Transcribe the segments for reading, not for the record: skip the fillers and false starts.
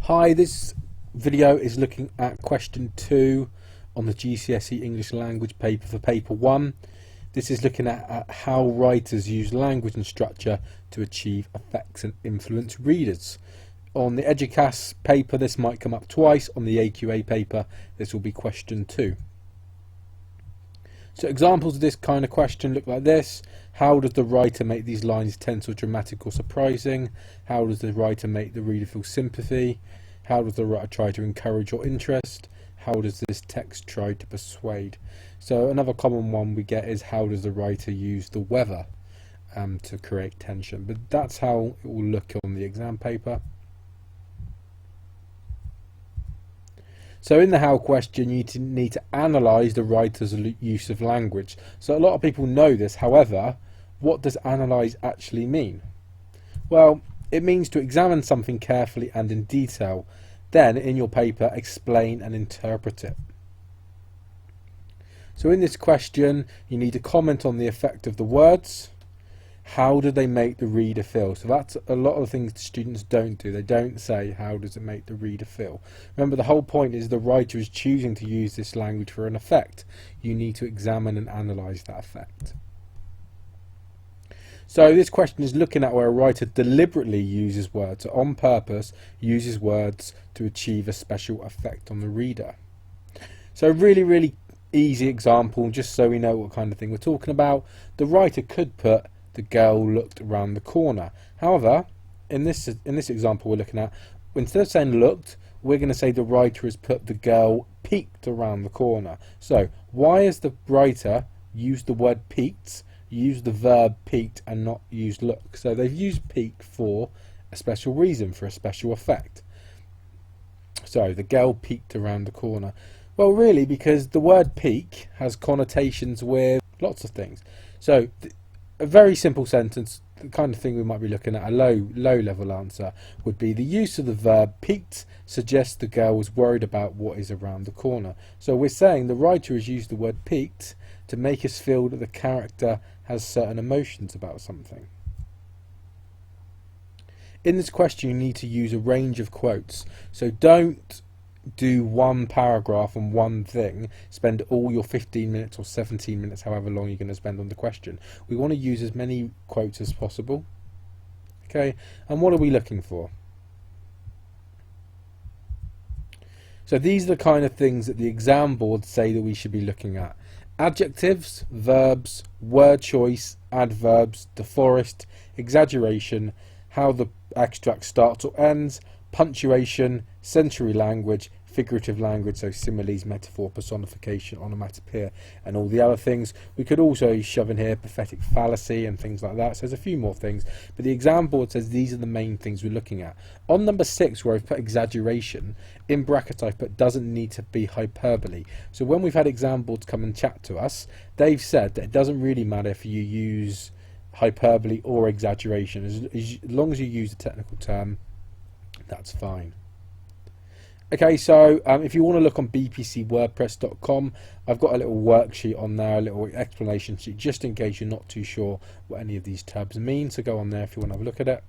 Hi, this video is looking at question 2 on the GCSE English Language Paper for paper 1. This is looking at how writers use language and structure to achieve effects and influence readers. On the EDUCAS paper this might come up twice, on the AQA paper this will be question 2. So examples of this kind of question look like this. How does the writer make these lines tense or dramatic or surprising? How does the writer make the reader feel sympathy? How does the writer try to encourage or interest? How does this text try to persuade? So another common one we get is how does the writer use the weather to create tension? But that's how it will look on the exam paper. So in the how question, you need to analyse the writer's use of language. So a lot of people know this. However, what does analyse actually mean? Well, it means to examine something carefully and in detail. Then, in your paper, explain and interpret it. So in this question, you need to comment on the effect of the words. How do they make the reader feel? So that's a lot of things the students don't do. They don't say, how does it make the reader feel? Remember, the whole point is the writer is choosing to use this language for an effect. You need to examine and analyse that effect. So this question is looking at where a writer deliberately uses words, so on purpose uses words to achieve a special effect on the reader. So really easy example, just so we know what kind of thing we're talking about. The writer could put, the girl looked around the corner. However, in this example we're looking at, instead of saying looked, we're going to say the writer has put the girl peeked around the corner. So why has the writer used the word peeked, used the verb peeked, and not used look? So they've used peek for a special reason, for a special effect. So the girl peeked around the corner. Well, really, because the word peek has connotations with lots of things. So a very simple sentence, the kind of thing we might be looking at, a low level answer, would be the use of the verb peeked suggests the girl was worried about what is around the corner. So we're saying the writer has used the word peeked to make us feel that the character has certain emotions about something. In this question you need to use a range of quotes. So don't do one paragraph on one thing, spend all your 15 minutes or 17 minutes, however long you're going to spend on the question. We want to use as many quotes as possible. Okay, and what are we looking for? So these are the kind of things that the exam boards say that we should be looking at. Adjectives, verbs, word choice, adverbs, deforest, exaggeration, how the extract starts or ends, punctuation, sensory language, figurative language, so similes, metaphor, personification, onomatopoeia, and all the other things. We could also shove in here pathetic fallacy and things like that. So there's a few more things, but the exam board says these are the main things we're looking at. On number 6, where I've put exaggeration, in brackets I've put doesn't need to be hyperbole. So when we've had exam boards come and chat to us, they've said that it doesn't really matter if you use hyperbole or exaggeration. As long as you use a technical term, that's fine. Okay, so if you want to look on bpcwordpress.com, I've got a little worksheet on there, a little explanation sheet, just in case you're not too sure what any of these terms mean. So go on there if you want to have a look at it.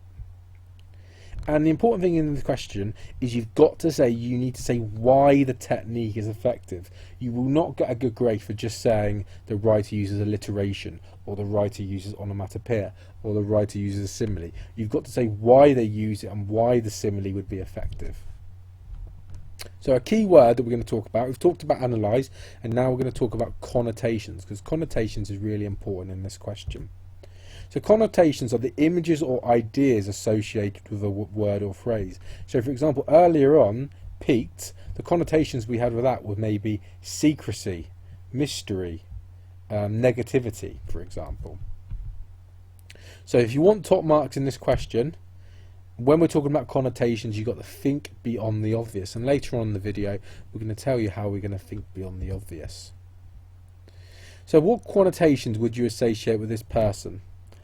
And the important thing in the question is you need to say why the technique is effective. You will not get a good grade for just saying the writer uses alliteration, or the writer uses onomatopoeia, or the writer uses a simile. You've got to say why they use it and why the simile would be effective. So a key word that we're going to talk about, we've talked about analyse, and now we're going to talk about connotations, because connotations is really important in this question. So connotations are the images or ideas associated with a word or phrase. So for example, earlier on, peeked, the connotations we had with that were maybe secrecy, mystery, negativity, for example. So if you want top marks in this question, when we're talking about connotations, you've got to think beyond the obvious. And later on in the video, we're going to tell you how we're going to think beyond the obvious. So what connotations would you associate with this person?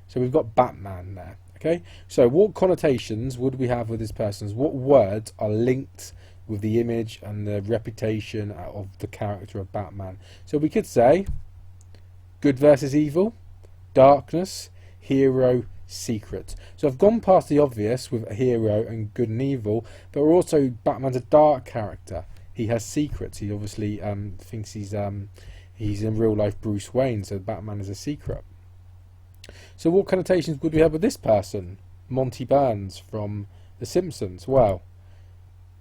So we've got Batman there. Okay, so what connotations would we have with this person? What words are linked with the image and the reputation of the character of Batman? So we could say good versus evil, darkness, hero, secret. So I've gone past the obvious with a hero and good and evil, but we're also, Batman's a dark character. He has secrets. He obviously thinks he's in real life Bruce Wayne, so Batman is a secret. So what connotations would we have with this person? Monty Burns from The Simpsons. Well,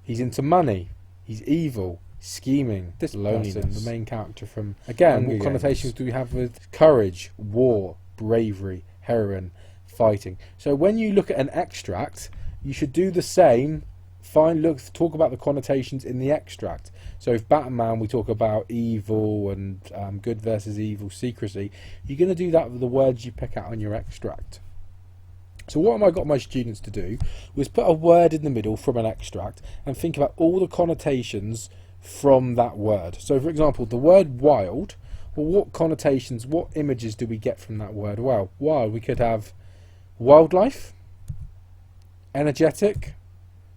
he's into money, he's evil, scheming. This loneliness, the main character from, again, what connotations do we have with courage, war, bravery, heroine, fighting? So when you look at an extract, you should do the same. Talk about the connotations in the extract. So if Batman, we talk about evil and good versus evil, secrecy, you're going to do that with the words you pick out on your extract. So what I got my students to do was put a word in the middle from an extract and think about all the connotations from that word. So for example, the word wild, well, what connotations, what images do we get from that word? Well, wild, we could have wildlife, energetic,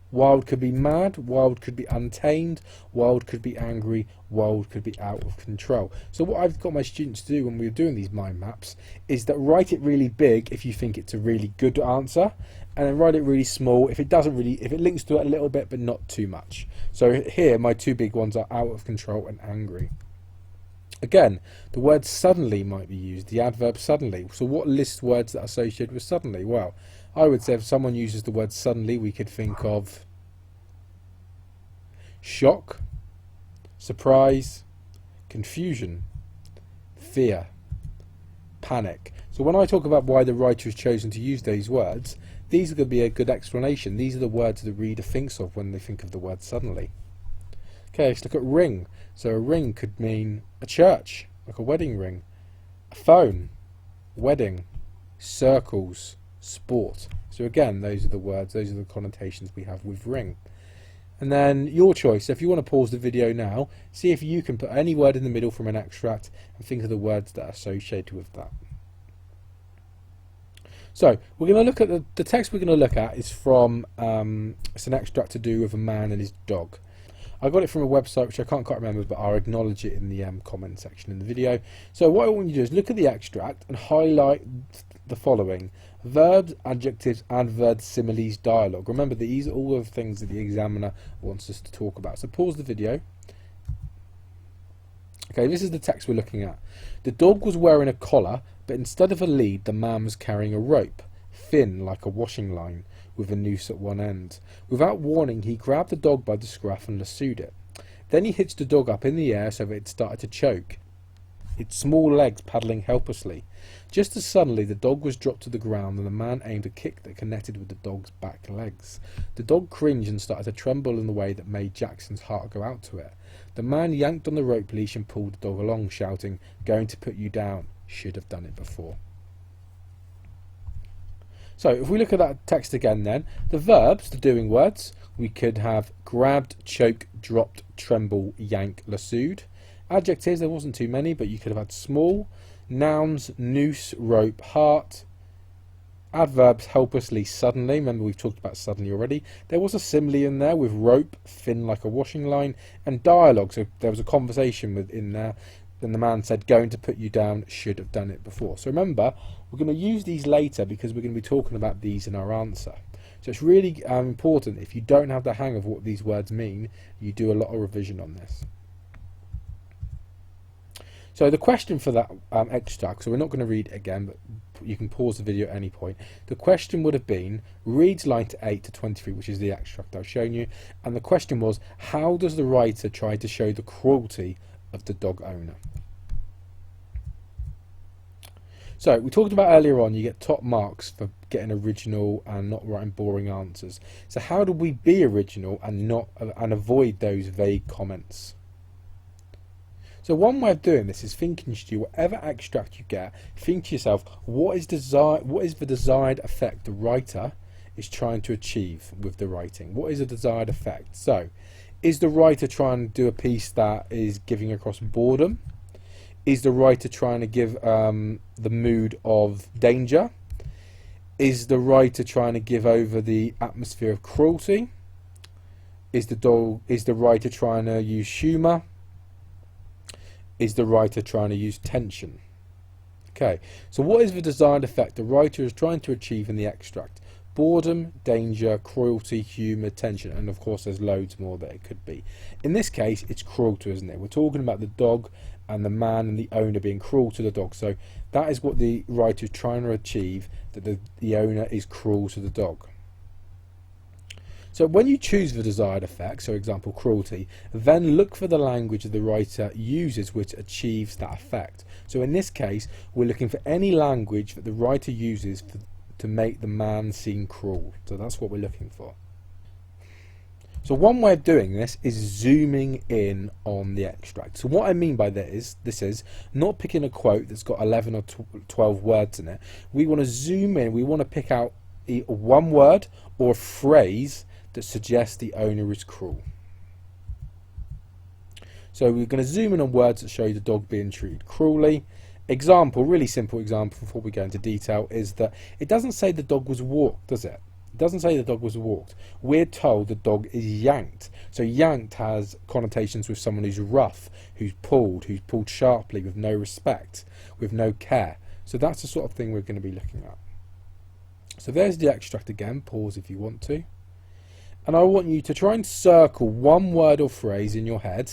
wild could be mad, wild could be untamed, wild could be angry, wild could be out of control. So what I've got my students to do when we're doing these mind maps is that write it really big if you think it's a really good answer, and then write it really small if it links to it a little bit but not too much. So here my two big ones are out of control and angry. Again, the word suddenly might be used, the adverb suddenly. So what list words that are associated with suddenly? Well, I would say if someone uses the word suddenly, we could think of shock, surprise, confusion, fear, panic. So when I talk about why the writer has chosen to use these words, these are going to be a good explanation. These are the words the reader thinks of when they think of the word suddenly. Okay, let's look at ring. So a ring could mean a church, like a wedding ring, a phone, wedding, circles, sport. So again, those are the words, those are the connotations we have with ring. And then your choice. So if you want to pause the video now, see if you can put any word in the middle from an extract and think of the words that are associated with that. So we're going to look at the text we're going to look at is from it's an extract to do with a man and his dog. I got it from a website which I can't quite remember, but I'll acknowledge it in the comment section in the video. So what I want you to do is look at the extract and highlight the following: verbs, adjectives, adverbs, similes, dialogue. Remember, these are all of the things that the examiner wants us to talk about. So pause the video. Okay, this is the text we're looking at. The dog was wearing a collar, but instead of a lead, the man was carrying a rope, thin like a washing line, with a noose at one end. Without warning, he grabbed the dog by the scruff and lassoed it. Then he hitched the dog up in the air so that it started to choke, its small legs paddling helplessly. Just as suddenly, the dog was dropped to the ground and the man aimed a kick that connected with the dog's back legs. The dog cringed and started to tremble in a way that made Jackson's heart go out to it. The man yanked on the rope leash and pulled the dog along, shouting, "Going to put you down. Should have done it before." So if we look at that text again then, the verbs, the doing words, we could have grabbed, choke, dropped, tremble, yank, lassoed. Adjectives, there wasn't too many, but you could have had small. Nouns, noose, rope, heart. Adverbs, helplessly, suddenly. Remember, we've talked about suddenly already. There was a simile in there with rope, thin like a washing line, and dialogue. So there was a conversation within there. Then the man said, "Going to put you down, should have done it before." So remember, we're going to use these later because we're going to be talking about these in our answer. So it's really important, if you don't have the hang of what these words mean, you do a lot of revision on this. So the question for that extract, so we're not going to read it again, but you can pause the video at any point. The question would have been, read line to 8 to 23, which is the extract I've shown you. And the question was, how does the writer try to show the cruelty of the dog owner? So we talked about earlier on, you get top marks for getting original and not writing boring answers. So how do we be original and avoid those vague comments? So one way of doing this is thinking to you, whatever extract you get, think to yourself, what is the desired effect the writer is trying to achieve with the writing? What is the desired effect? So, is the writer trying to do a piece that is giving across boredom? Is the writer trying to give the mood of danger? Is the writer trying to give over the atmosphere of cruelty? Is the writer trying to use humour? Is the writer trying to use tension? Okay, so what is the desired effect the writer is trying to achieve in the extract? Boredom, danger, cruelty, humour, tension, and of course there's loads more that it could be. In this case, it's cruelty, isn't it? We're talking about the dog and the man and the owner being cruel to the dog. So that is what the writer is trying to achieve, that the owner is cruel to the dog. So when you choose the desired effect, so example cruelty, then look for the language that the writer uses which achieves that effect. So in this case, we're looking for any language that the writer uses to make the man seem cruel. So that's what we're looking for. So one way of doing this is zooming in on the extract. So what I mean by this is not picking a quote that's got 11 or 12 words in it. We want to zoom in, we want to pick out one word or a phrase that suggests the owner is cruel. So we're going to zoom in on words that show the dog being treated cruelly. Example, really simple example before we go into detail, is that it doesn't say the dog was walked, does it? It doesn't say the dog was walked. We're told the dog is yanked. So yanked has connotations with someone who's rough, who's pulled sharply with no respect, with no care. So that's the sort of thing we're going to be looking at. So there's the extract again. Pause if you want to. And I want you to try and circle one word or phrase in your head,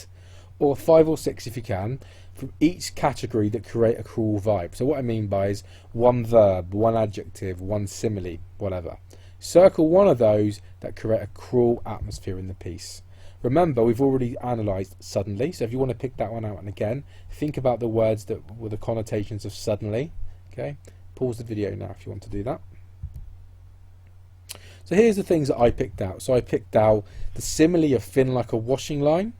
or 5 or 6 if you can, from each category that create a cruel vibe. So what I mean by is one verb, one adjective, one simile, whatever. Circle one of those that create a cruel atmosphere in the piece. Remember, we've already analysed suddenly, so if you want to pick that one out, and again, think about the words that were the connotations of suddenly. Okay, pause the video now if you want to do that. So here's the things that I picked out. So I picked out the simile of thin like a washing line.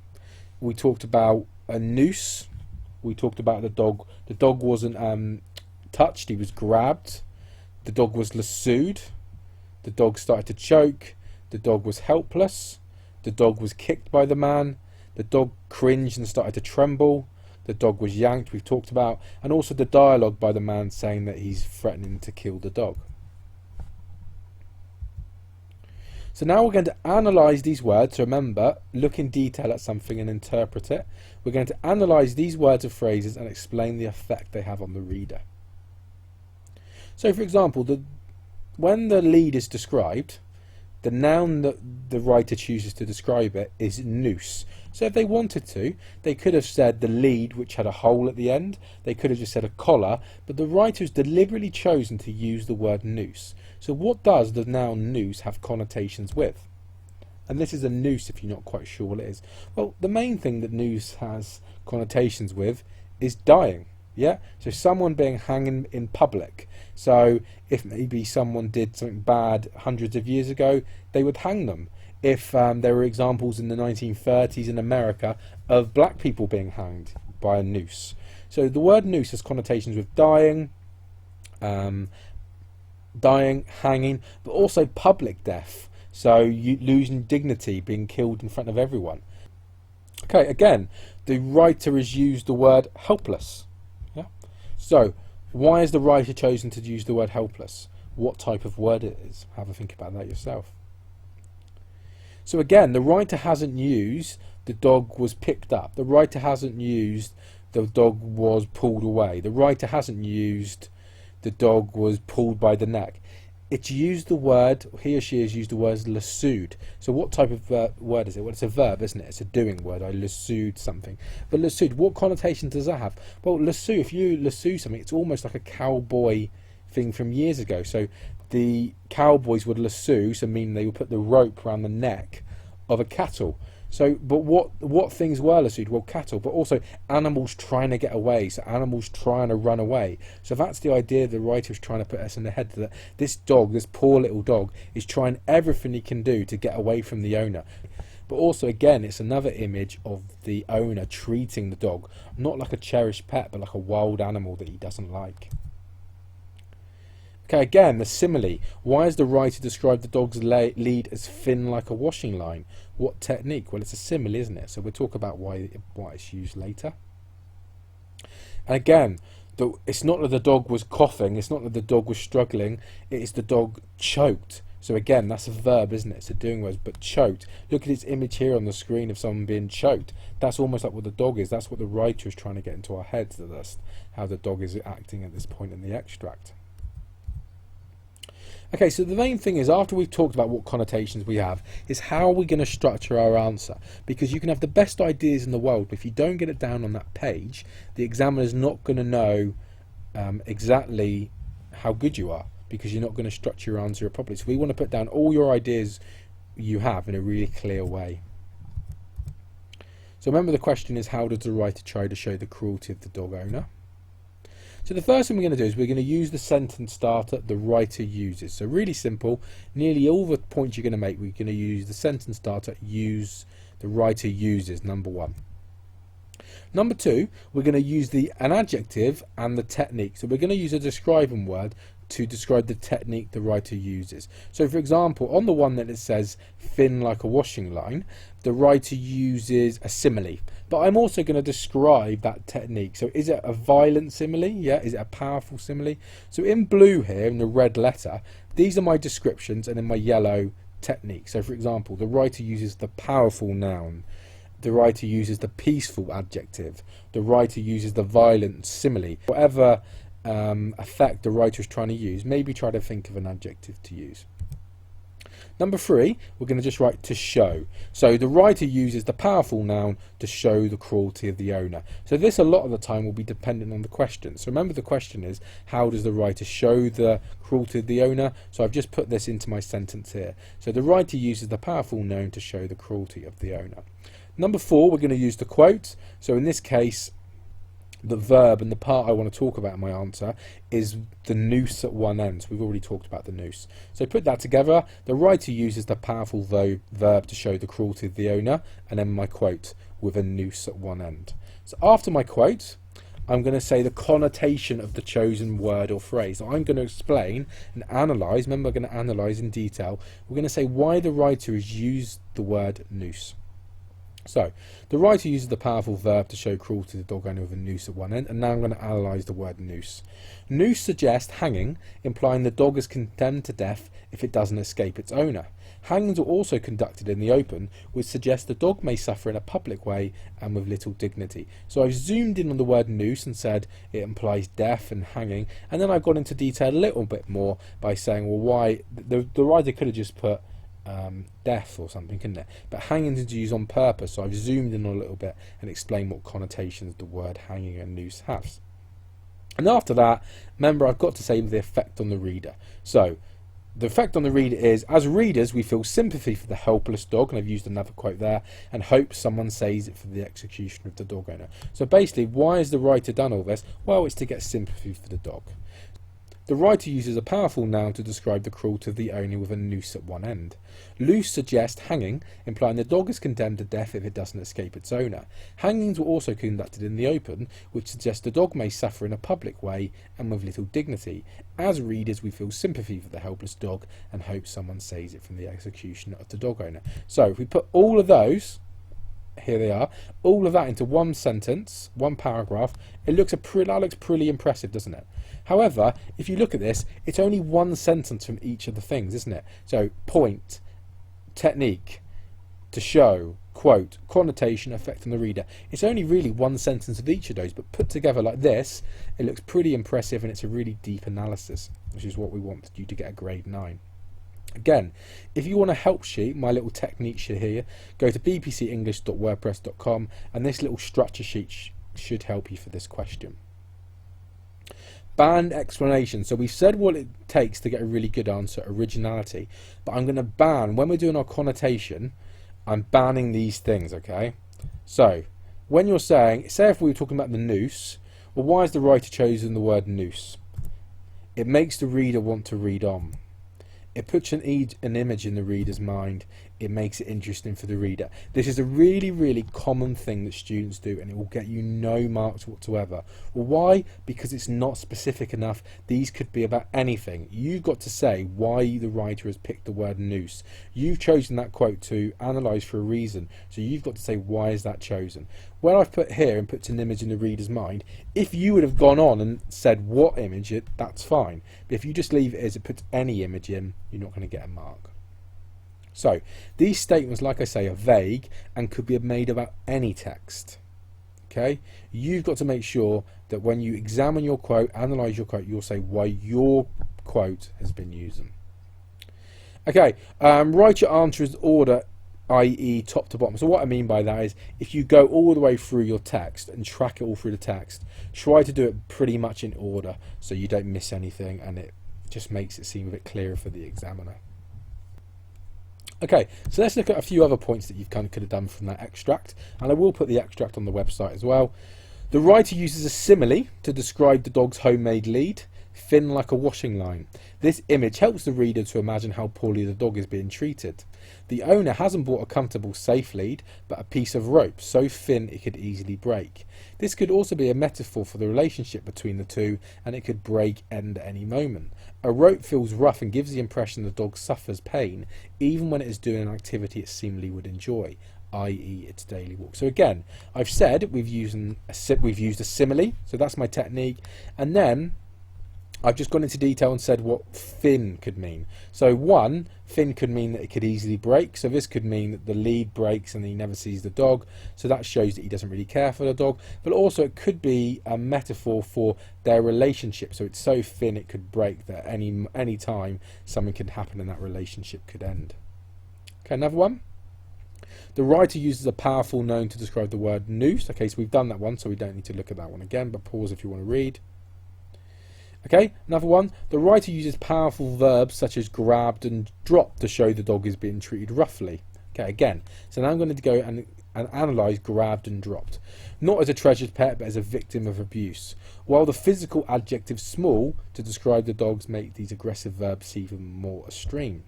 We talked about a noose. We talked about the dog. The dog wasn't touched, he was grabbed. The dog was lassoed. The dog started to choke. The dog was helpless. The dog was kicked by the man. The dog cringed and started to tremble. The dog was yanked, we've talked about. And also the dialogue by the man saying that he's threatening to kill the dog. So now we're going to analyse these words. So remember, look in detail at something and interpret it. We're going to analyse these words or phrases and explain the effect they have on the reader. So for example, when the lead is described, the noun that the writer chooses to describe it is noose. So if they wanted to, they could have said the lead, which had a hole at the end. They could have just said a collar, but the writer has deliberately chosen to use the word noose. So what does the noun noose have connotations with? And this is a noose if you're not quite sure what it is. Well, the main thing that noose has connotations with is dying. Yeah, so someone being hanged in public. So if maybe someone did something bad hundreds of years ago, they would hang them. If there were examples in the 1930s in America of black people being hanged by a noose. So the word noose has connotations with dying, hanging, but also public death. So you losing dignity, being killed in front of everyone. Okay, again, the writer has used the word helpless. Yeah. So why has the writer chosen to use the word helpless? What type of word it is? Have a think about that yourself. So again, the writer hasn't used the dog was picked up. The writer hasn't used the dog was pulled away. The writer hasn't used the dog was pulled by the neck. It's used the word, he or she has used the word lassoed. So what type of word is it? Well, it's a verb, isn't it? It's a doing word. I lassoed something. But lassoed, what connotation does that have? Well, lasso, if you lasso something, it's almost like a cowboy thing from years ago. So the cowboys would lasso, so meaning they would put the rope around the neck of a cattle. So, but what things were lassoed? Well, cattle, but also animals trying to get away. So animals trying to run away. So that's the idea the writer is trying to put us in the head, that this dog, this poor little dog, is trying everything he can do to get away from the owner. But also, again, it's another image of the owner treating the dog not like a cherished pet, but like a wild animal that he doesn't like. Okay, again, the simile. Why has the writer described the dog's lead as thin like a washing line? What technique? Well, it's a simile, isn't it? So we'll talk about why it's used later. And again, it's not that the dog was coughing, it's not that the dog was struggling, it is the dog choked. So again, that's a verb, isn't it? It's a doing word, but choked. Look at this image here on the screen of someone being choked. That's almost like what the dog is. That's what the writer is trying to get into our heads, that that's how the dog is acting at this point in the extract. Okay, so the main thing is, after we've talked about what connotations we have, is how are we going to structure our answer? Because you can have the best ideas in the world, but if you don't get it down on that page, the examiner's not going to know exactly how good you are, because you're not going to structure your answer properly. So we want to put down all your ideas you have in a really clear way. So remember, the question is, how does the writer try to show the cruelty of the dog owner? So the first thing we're going to do is we're going to use the sentence starter the writer uses. So really simple, nearly all the points you're going to make, we're going to use the sentence starter, use the writer uses, number one. Number two, we're going to use an adjective and the technique. So we're going to use a describing word to describe the technique the writer uses. So for example, on the one that it says thin like a washing line, the writer uses a simile. But I'm also going to describe that technique. So is it a violent simile? Yeah. Is it a powerful simile? So in blue here, in the red letter, these are my descriptions, and in my yellow, technique. So for example, the writer uses the powerful noun. The writer uses the peaceful adjective. The writer uses the violent simile. Whatever effect the writer is trying to use, maybe try to think of an adjective to use. Number three, we're going to just write to show. So the writer uses the powerful noun to show the cruelty of the owner. So this a lot of the time will be dependent on the question. So remember, the question is, how does the writer show the cruelty of the owner? So I've just put this into my sentence here. So the writer uses the powerful noun to show the cruelty of the owner. Number four, we're going to use the quote. So in this case, the verb, and the part I want to talk about in my answer, is the noose at one end. So we've already talked about the noose. So put that together. The writer uses the powerful verb to show the cruelty of the owner, and then my quote with a noose at one end. So after my quote, I'm going to say the connotation of the chosen word or phrase. So I'm going to explain and analyse. Remember, I'm going to analyse in detail. We're going to say why the writer has used the word noose. So, the writer uses the powerful verb to show cruelty to the dog owner with a noose at one end, and now I'm going to analyse the word noose. Noose suggests hanging, implying the dog is condemned to death if it doesn't escape its owner. Hangings are also conducted in the open, which suggests the dog may suffer in a public way and with little dignity. So I've zoomed in on the word noose and said it implies death and hanging, and then I've gone into detail a little bit more by saying, well, why the writer could have just put death or something, couldn't it? But hanging is used on purpose, so I've zoomed in a little bit and explained what connotations the word hanging and noose has. And after that, remember, I've got to say the effect on the reader. So the effect on the reader is, as readers, we feel sympathy for the helpless dog, and I've used another quote there, and hope someone says it for the execution of the dog owner. So basically, why has the writer done all this? Well, it's to get sympathy for the dog. The writer uses a powerful noun to describe the cruelty of the owner with a noose at one end. Noose suggests hanging, implying the dog is condemned to death if it doesn't escape its owner. Hangings were also conducted in the open, which suggests the dog may suffer in a public way and with little dignity. As readers, we feel sympathy for the helpless dog and hope someone saves it from the execution of the dog owner. So if we put all of those, here they are, all of that into one sentence, one paragraph, that looks pretty impressive, doesn't it? However, if you look at this, it's only one sentence from each of the things, isn't it? So point, technique, to show, quote, connotation, effect on the reader. It's only really one sentence of each of those, but put together like this, it looks pretty impressive, and it's a really deep analysis, which is what we want you to get a grade 9. Again, if you want a help sheet, my little technique sheet here, go to bbcenglish.wordpress.com, and this little structure sheet should help you for this question. Banned explanation. So we've said what it takes to get a really good answer, originality, but I'm going to ban, when we're doing our connotation, I'm banning these things, okay? So when you're saying, say if we were talking about the noose, well, why has the writer chosen the word noose? It makes the reader want to read on. It puts an image in the reader's mind. it makes it interesting for the reader. This is a really, really common thing that students do, and it will get you no marks whatsoever. Well, why? Because it's not specific enough. These could be about anything. You've got to say why the writer has picked the word noose. You've chosen that quote to analyse for a reason, so you've got to say why is that chosen. Where I've put here and puts an image in the reader's mind, if you would have gone on and said what image that's fine. But if you just leave it as it puts any image in, you're not going to get a mark. So these statements, like I say, are vague and could be made about any text. Okay, you've got to make sure that when you examine your quote, analyse your quote, you'll say why your quote has been used. Okay, write your answer as order, i.e. top to bottom. So what I mean by that is if you go all the way through your text and track it all through the text, try to do it pretty much in order so you don't miss anything, and it just makes it seem a bit clearer for the examiner. Okay, so let's look at a few other points that you could have done from that extract, and I will put the extract on the website as well. The writer uses a simile to describe the dog's homemade lead, thin like a washing line. This image helps the reader to imagine how poorly the dog is being treated. The owner hasn't bought a comfortable safe lead, but a piece of rope so thin it could easily break. This could also be a metaphor for the relationship between the two, and it could end at any moment. A rope feels rough and gives the impression the dog suffers pain, even when it is doing an activity it seemingly would enjoy, i.e. its daily walk. So again, I've said we've used a simile, so that's my technique, and then I've just gone into detail and said what thin could mean. So one, thin could mean that it could easily break. So this could mean that the lead breaks and he never sees the dog. So that shows that he doesn't really care for the dog. But also it could be a metaphor for their relationship. So it's so thin it could break that any time something could happen and that relationship could end. Okay, another one. The writer uses a powerful noun to describe the word noose. Okay, so we've done that one, so we don't need to look at that one again, but pause if you want to read. Okay, another one. The writer uses powerful verbs such as grabbed and dropped to show the dog is being treated roughly. Okay, again. So now I'm going to go and analyse grabbed and dropped. Not as a treasured pet, but as a victim of abuse. While the physical adjective small to describe the dogs make these aggressive verbs even more extreme.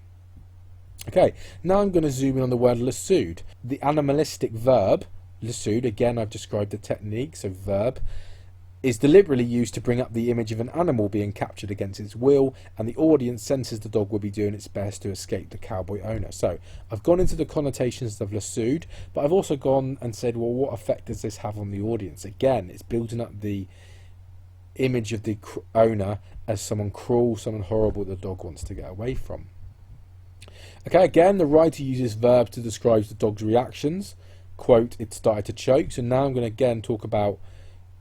Okay, now I'm going to zoom in on the word lassoed. The animalistic verb, lassoed, again I've described the technique, so verb, is deliberately used to bring up the image of an animal being captured against its will, and the audience senses the dog will be doing its best to escape the cowboy owner. So I've gone into the connotations of lassoed, but I've also gone and said, well, what effect does this have on the audience? Again, it's building up the image of the owner as someone cruel, someone horrible the dog wants to get away from. Okay, again, the writer uses verbs to describe the dog's reactions. Quote, it started to choke. So now I'm going to again talk about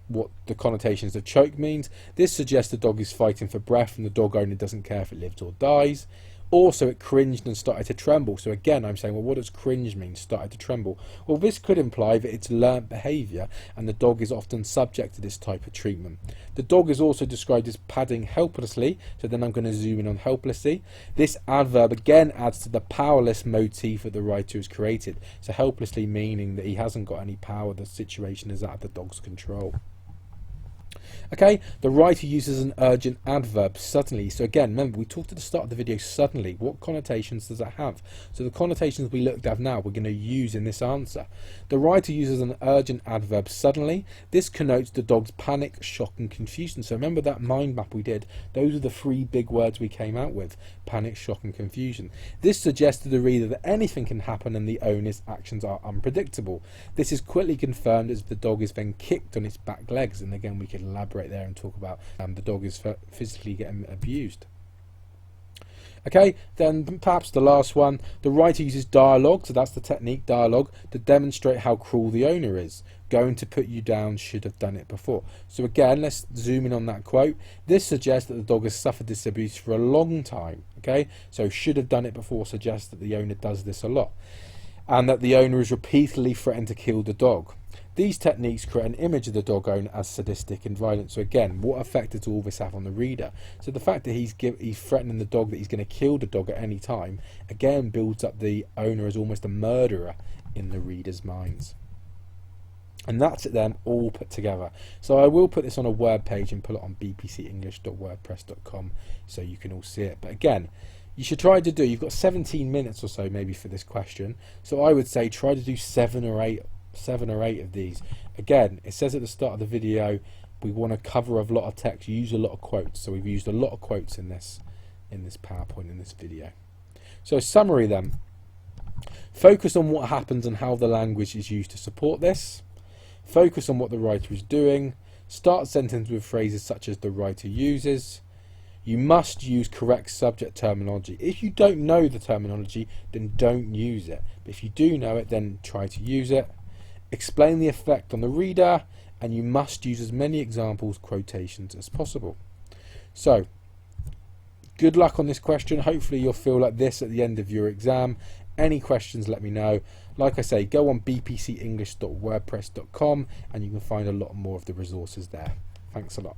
what the connotations of choke means. This suggests the dog is fighting for breath and the dog owner doesn't care if it lives or dies. Also, it cringed and started to tremble. So again, I'm saying, well, what does cringe mean, started to tremble? Well, this could imply that it's learnt behaviour and the dog is often subject to this type of treatment. The dog is also described as padding helplessly, so then I'm going to zoom in on helplessly. This adverb again adds to the powerless motif that the writer has created. So helplessly meaning that he hasn't got any power, the situation is out of the dog's control. Okay, the writer uses an urgent adverb, suddenly. So again, remember, we talked at the start of the video, suddenly. What connotations does it have? So the connotations we looked at now, we're going to use in this answer. The writer uses an urgent adverb, suddenly. This connotes the dog's panic, shock and confusion. So remember that mind map we did? Those are the three big words we came out with. Panic, shock and confusion. This suggests to the reader that anything can happen and the owner's actions are unpredictable. This is quickly confirmed as the dog is then kicked on its back legs, and again we can elaborate there and talk about the dog is physically getting abused. Okay, then perhaps the last one, the writer uses dialogue, so that's the technique, dialogue, to demonstrate how cruel the owner is. Going to put you down, should have done it before. So again, let's zoom in on that quote. This suggests that the dog has suffered this abuse for a long time. Okay, so should have done it before suggests that the owner does this a lot, and that the owner has repeatedly threatened to kill the dog. These techniques create an image of the dog owner as sadistic and violent. So again, what effect does all this have on the reader? So the fact that he's threatening the dog that he's going to kill the dog at any time, again builds up the owner as almost a murderer in the reader's minds. And that's it then, all put together. So I will put this on a word page and put it on bpcenglish.wordpress.com so you can all see it. But again, you should try to do, you've got 17 minutes or so maybe for this question, so I would say try to do 7 or 8 of these. Again, it says at the start of the video we want to cover a lot of text, use a lot of quotes, so we've used a lot of quotes in this PowerPoint, in this video. So summary then, focus on what happens and how the language is used to support this. Focus on what the writer is doing. Start sentences with phrases such as the writer uses. You must use correct subject terminology. If you don't know the terminology, then don't use it. But if you do know it, then try to use it. Explain the effect on the reader, and you must use as many examples, quotations as possible. So, good luck on this question. Hopefully you'll feel like this at the end of your exam. Any questions, let me know. Like I say, go on bpcenglish.wordpress.com and you can find a lot more of the resources there. Thanks a lot.